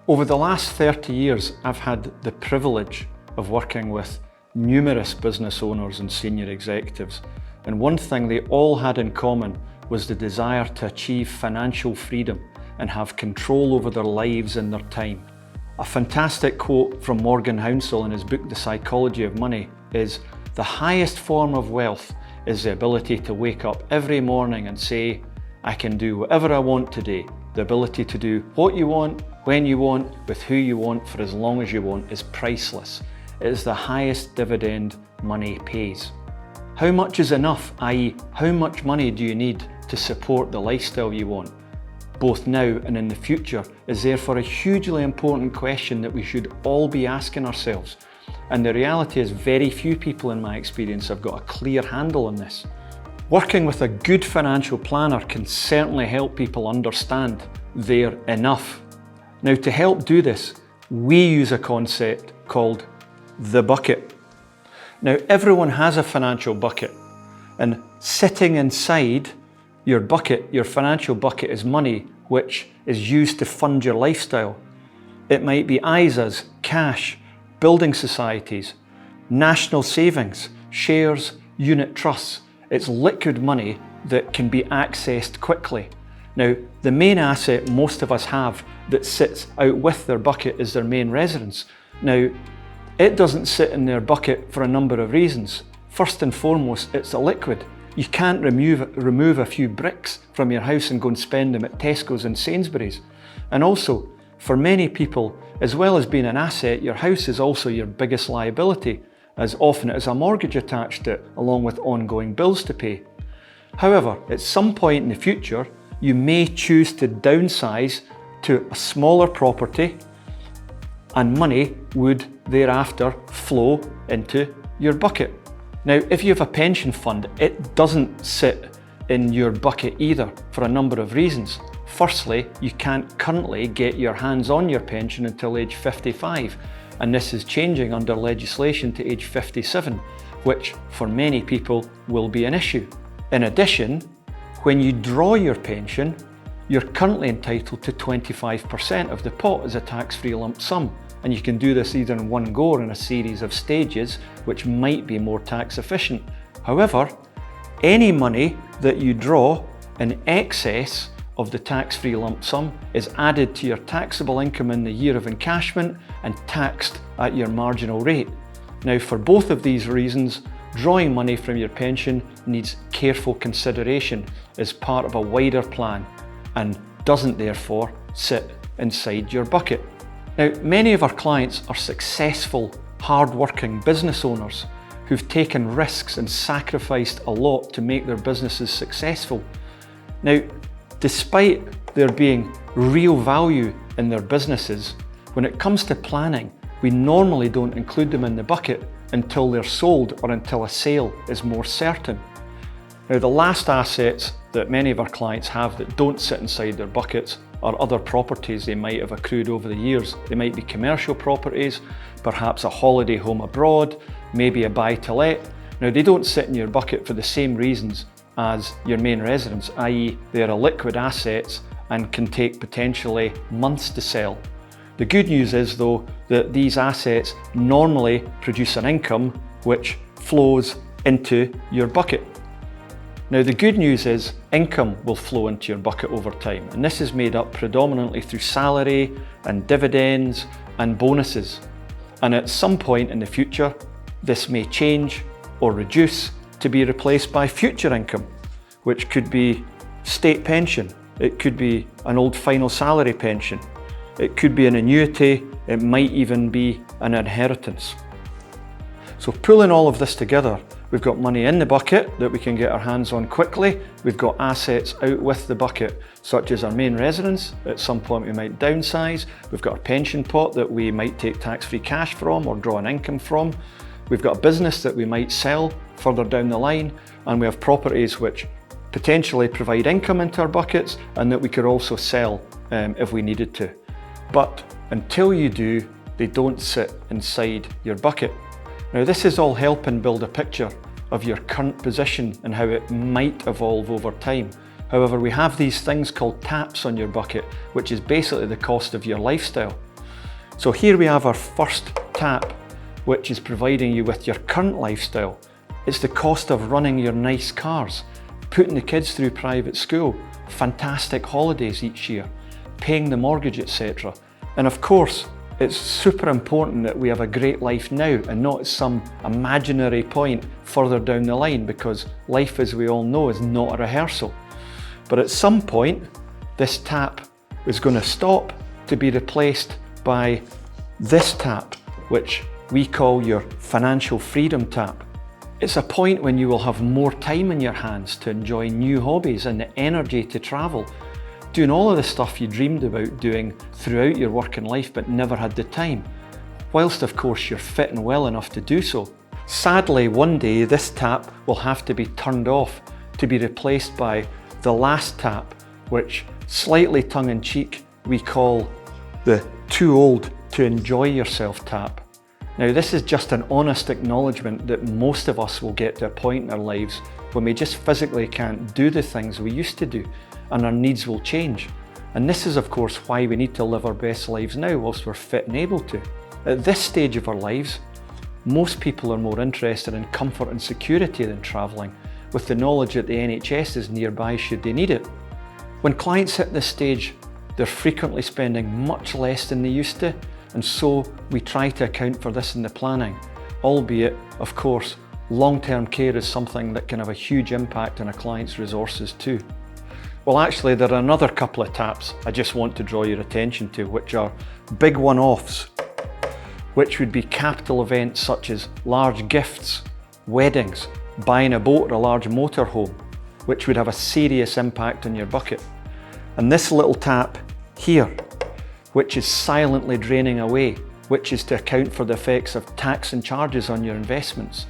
Over the last 30 years, I've had the privilege of working with numerous business owners and senior executives, and one thing they all had in common was the desire to achieve financial freedom and have control over their lives and their time. A fantastic quote from Morgan Housel in his book The Psychology of Money is, "The highest form of wealth is the ability to wake up every morning and say, I can do whatever I want today. The ability to do what you want, when you want, with who you want, for as long as you want is priceless. It is the highest dividend money pays." How much is enough, i.e. how much money do you need to support the lifestyle you want, both now and in the future, is therefore a hugely important question that we should all be asking ourselves. And the reality is very few people in my experience have got a clear handle on this. Working with a good financial planner can certainly help people understand their enough. Now, to help do this, we use a concept called the bucket. Now, everyone has a financial bucket, and sitting inside your bucket, your financial bucket, is money which is used to fund your lifestyle. It might be ISAs, cash, building societies, national savings, shares, unit trusts. It's liquid money that can be accessed quickly. Now, the main asset most of us have that sits out with their bucket is their main residence. Now, it doesn't sit in their bucket for a number of reasons. First and foremost, it's a liquid. You can't remove a few bricks from your house and go and spend them at Tesco's and Sainsbury's. And also, for many people, as well as being an asset, your house is also your biggest liability, as often it has a mortgage attached to it, along with ongoing bills to pay. However, at some point in the future, you may choose to downsize to a smaller property, and money would thereafter flow into your bucket. Now, if you have a pension fund, it doesn't sit in your bucket either, for a number of reasons. Firstly, you can't currently get your hands on your pension until age 55, and this is changing under legislation to age 57, which for many people will be an issue. In addition, when you draw your pension, you're currently entitled to 25% of the pot as a tax-free lump sum. And you can do this either in one go or in a series of stages, which might be more tax efficient. However, any money that you draw in excess of the tax-free lump sum is added to your taxable income in the year of encashment and taxed at your marginal rate. Now, for both of these reasons, drawing money from your pension needs careful consideration as part of a wider plan and doesn't therefore sit inside your bucket. Now, many of our clients are successful, hard-working business owners who've taken risks and sacrificed a lot to make their businesses successful. Now, despite there being real value in their businesses, when it comes to planning, we normally don't include them in the bucket until they're sold or until a sale is more certain. Now, the last assets that many of our clients have that don't sit inside their buckets are other properties they might have accrued over the years. They might be commercial properties, perhaps a holiday home abroad, maybe a buy-to-let. Now, they don't sit in your bucket for the same reasons as your main residence, i.e. they are liquid assets and can take potentially months to sell. The good news is, though, that these assets normally produce an income which flows into your bucket. Now, the good news is income will flow into your bucket over time, and this is made up predominantly through salary and dividends and bonuses. And at some point in the future, this may change or reduce to be replaced by future income, which could be state pension, it could be an old final salary pension, it could be an annuity, it might even be an inheritance. So pulling all of this together, we've got money in the bucket that we can get our hands on quickly. We've got assets out with the bucket, such as our main residence. At some point we might downsize. We've got a pension pot that we might take tax-free cash from or draw an income from. We've got a business that we might sell further down the line. And we have properties which potentially provide income into our buckets and that we could also sell if we needed to. But until you do, they don't sit inside your bucket. Now, this is all helping build a picture of your current position and how it might evolve over time. However, we have these things called TAPs on your bucket, which is basically the cost of your lifestyle. So here we have our first tap, which is providing you with your current lifestyle. It's the cost of running your nice cars, putting the kids through private school, fantastic holidays each year, paying the mortgage, etc. And of course, it's super important that we have a great life now and not at some imaginary point further down the line, because life, as we all know, is not a rehearsal. But at some point, this tap is going to stop to be replaced by this tap, which we call your financial freedom tap. It's a point when you will have more time in your hands to enjoy new hobbies and the energy to travel, doing all of the stuff you dreamed about doing throughout your working life but never had the time, whilst of course you're fit and well enough to do so. Sadly, one day this tap will have to be turned off to be replaced by the last tap, which, slightly tongue-in-cheek, we call the too old to enjoy yourself tap. Now, this is just an honest acknowledgement that most of us will get to a point in our lives when we just physically can't do the things we used to do, and our needs will change. And this is of course why we need to live our best lives now whilst we're fit and able to. At this stage of our lives, most people are more interested in comfort and security than travelling, with the knowledge that the NHS is nearby should they need it. When clients hit this stage, they're frequently spending much less than they used to, and so we try to account for this in the planning, albeit, of course, long-term care is something that can have a huge impact on a client's resources too. Well, actually, there are another couple of taps I just want to draw your attention to, which are big one-offs, which would be capital events such as large gifts, weddings, buying a boat or a large motorhome, which would have a serious impact on your bucket. And this little tap here, which is silently draining away, which is to account for the effects of tax and charges on your investments,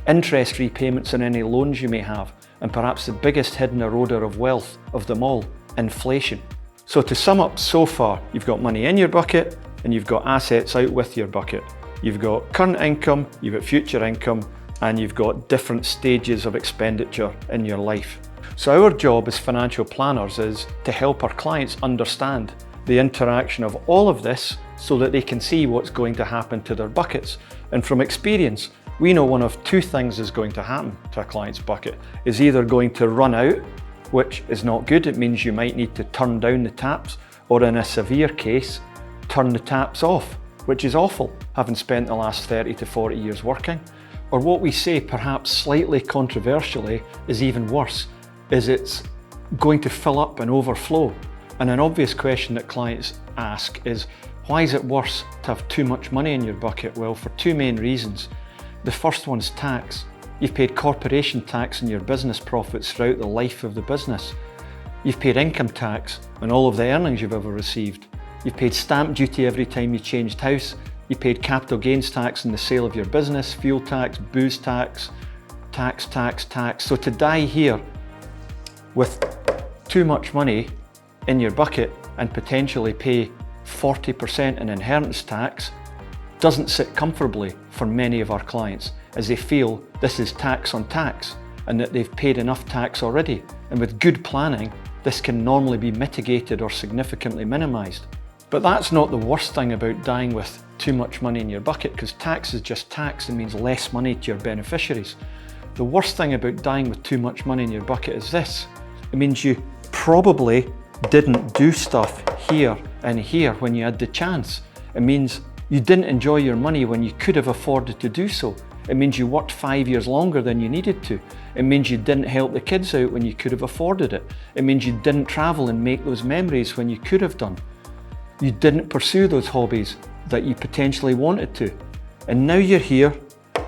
interest repayments on any loans you may have, and perhaps the biggest hidden eroder of wealth of them all, inflation. So to sum up so far, you've got money in your bucket and you've got assets out with your bucket. You've got current income, you've got future income, and you've got different stages of expenditure in your life. So our job as financial planners is to help our clients understand the interaction of all of this so that they can see what's going to happen to their buckets. And from experience, we know one of two things is going to happen to a client's bucket. Is either going to run out, which is not good, it means you might need to turn down the taps, or in a severe case, turn the taps off, which is awful, having spent the last 30 to 40 years working. Or what we say, perhaps slightly controversially, is even worse, is it's going to fill up and overflow. And an obvious question that clients ask is, why is it worse to have too much money in your bucket? Well, for two main reasons. The first one's tax. You've paid corporation tax on your business profits throughout the life of the business. You've paid income tax on all of the earnings you've ever received. You've paid stamp duty every time you changed house. You paid capital gains tax on the sale of your business, fuel tax, booze tax, tax. So to die here with too much money in your bucket and potentially pay 40% in inheritance tax doesn't sit comfortably for many of our clients, as they feel this is tax on tax and that they've paid enough tax already. And with good planning, this can normally be mitigated or significantly minimised. But that's not the worst thing about dying with too much money in your bucket, because tax is just tax and means less money to your beneficiaries. The worst thing about dying with too much money in your bucket is this. It means you probably didn't do stuff here and here when you had the chance. It means you didn't enjoy your money when you could have afforded to do so. It means you worked 5 years longer than you needed to. It means you didn't help the kids out when you could have afforded it. It means you didn't travel and make those memories when you could have done. You didn't pursue those hobbies that you potentially wanted to. And now you're here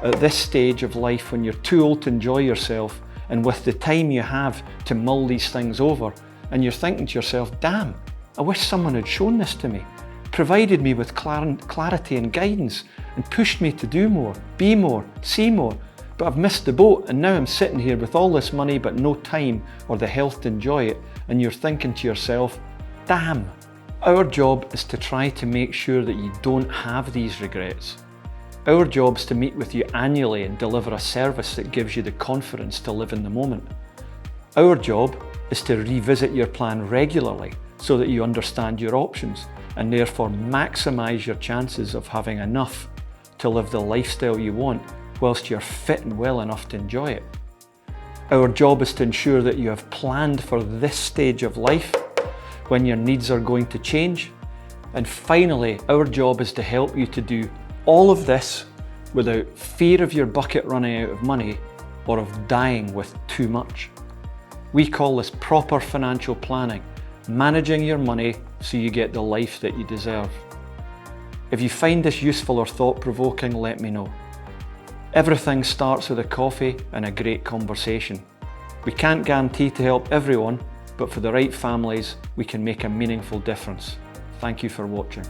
at this stage of life when you're too old to enjoy yourself, and with the time you have to mull these things over, and you're thinking to yourself, damn, I wish someone had shown this to me, provided me with clarity and guidance, and pushed me to do more, be more, see more. But I've missed the boat, and now I'm sitting here with all this money but no time or the health to enjoy it, and you're thinking to yourself, damn. Our job is to try to make sure that you don't have these regrets. Our job is to meet with you annually and deliver a service that gives you the confidence to live in the moment. Our job is to revisit your plan regularly so that you understand your options and therefore maximise your chances of having enough to live the lifestyle you want whilst you're fit and well enough to enjoy it. Our job is to ensure that you have planned for this stage of life when your needs are going to change. And finally, our job is to help you to do all of this without fear of your bucket running out of money or of dying with too much. We call this proper financial planning, managing your money so you get the life that you deserve. If you find this useful or thought-provoking, let me know. Everything starts with a coffee and a great conversation. We can't guarantee to help everyone, but for the right families, we can make a meaningful difference. Thank you for watching.